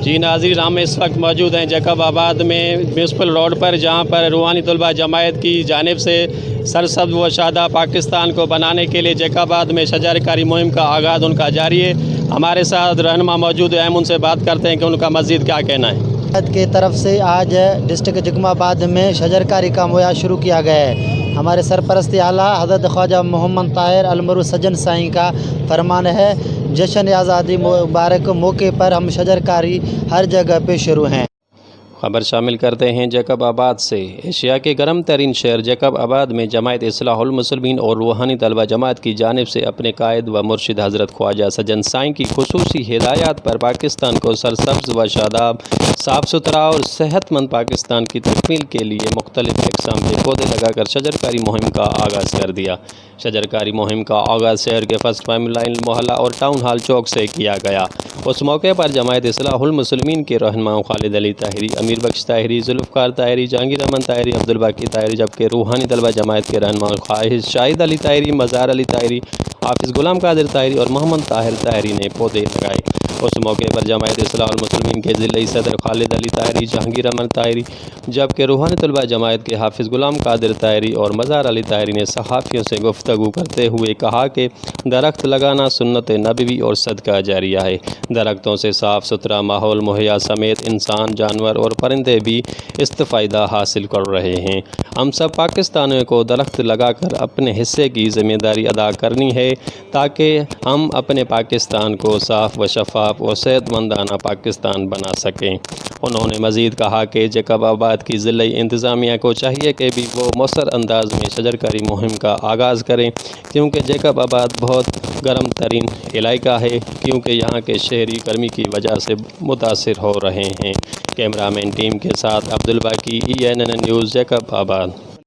जी नाज़रीन, हम इस वक्त मौजूद हैं जैकब आबाद में म्यूनसिपल रोड पर, जहाँ पर रूहानी तलबा जमायत की जानिब से सरसब्ज़ व शादा पाकिस्तान को बनाने के लिए जैकबाबाद में शजरकारी मुहिम का आगाज़ उनका जारी है। हमारे साथ रहनुमा मौजूद हैं, हम उनसे बात करते हैं कि उनका मज़ीद क्या कहना है। की तरफ से आज डिस्ट्रिक्ट जैकबाबाद में शजरकारी का मुहिम शुरू किया गया है। हमारे सरपरस्ती आला हज़रत ख्वाजा मोहम्मद ताहिर अलमरू सजन साईं का फरमान है, जश्न आज़ादी मुबारक मौके पर हम शजरकारी हर जगह पे शुरू हैं। खबर शामिल करते हैं जैकब आबाद से। एशिया के गर्म तरीन शहर जैकब आबाद में जमायत इस्लाहुल मुस्लिमीन और रूहानी तलबा जमात की जानिब से अपने कायद व मुर्शिद हज़रत ख्वाजा सजन साईं की खुसूसी हिदायत पर पाकिस्तान को सरसब्ज़ व शादाब, साफ़ सुथरा और सेहतमंद पाकिस्तान की तकमील के लिए मुख्तलिफ़ अक़साम के पौधे लगाकर शजरकारी मुहिम का आगाज़ कर दिया। शजरकारी मुहिम का आगाज़ शहर के फर्स्ट प्राइमरी लाइन मोहल्ला और टाउन हाल चौक से किया गया। उस मौके पर जमायत इस्लाहुल मुस्लिमीन के रहनुमा खालिद अली ताहिरी, अमीर बख्श ताहिरी, जुल्फ़कार ताहिरी, जहांगीर अमन ताहिरी, अब्दुल बाकी ताहिरी, जबकि रूहानी तलबा जमायत के रहनुमा ख्वाहिश शाहिद अली ताहिरी, मज़ार अली ताहिरी, हाफिज़ गुलाम कादिर ताहिरी और मोहम्मद ताहिर ताहिरी ने पौधे लगाए। उस मौके पर जमायत इस्लाहुल मुस्लिमीन के ज़िले सदर खालिद अली ताहिरी, जहांगीर अमन ताहिरी, जबकि रूहानी तलबा जमायत के हाफिज़ गुलाम कादिर ताहिरी और मज़ार अली ताहिरी ने सहाफ़ियों से गुफ्तगू करते हुए कहा कि दरख्त लगाना सुन्नत नबवी और सदका जारिया है। दरख्तों से साफ़ सुथरा माहौल मुहैया समेत इंसान, जानवर और परिंदे भी इस्तिफ़ायदा हासिल कर रहे हैं। हम सब पाकिस्तानियों को दरख्त लगाकर अपने हिस्से की ज़िम्मेदारी अदा करनी है, ताकि हम अपने पाकिस्तान को साफ़ व शफ़ाफ और सेहतमंदाना पाकिस्तान बना सकें। उन्होंने मज़ीद कहा कि जैकब आबाद की ज़िला इंतज़ामिया को चाहिए कि भी वो मौसर अंदाज में शजरकारी मुहिम का आगाज़ करें, क्योंकि जैकब आबाद बहुत गर्म तरीन इलाका है, क्योंकि यहाँ के शहरी गर्मी की वजह से मुतासिर हो रहे हैं। कैमरामैन टीम के साथ अब्दुल बाकी, ENN न्यूज़, जैकब आबाद।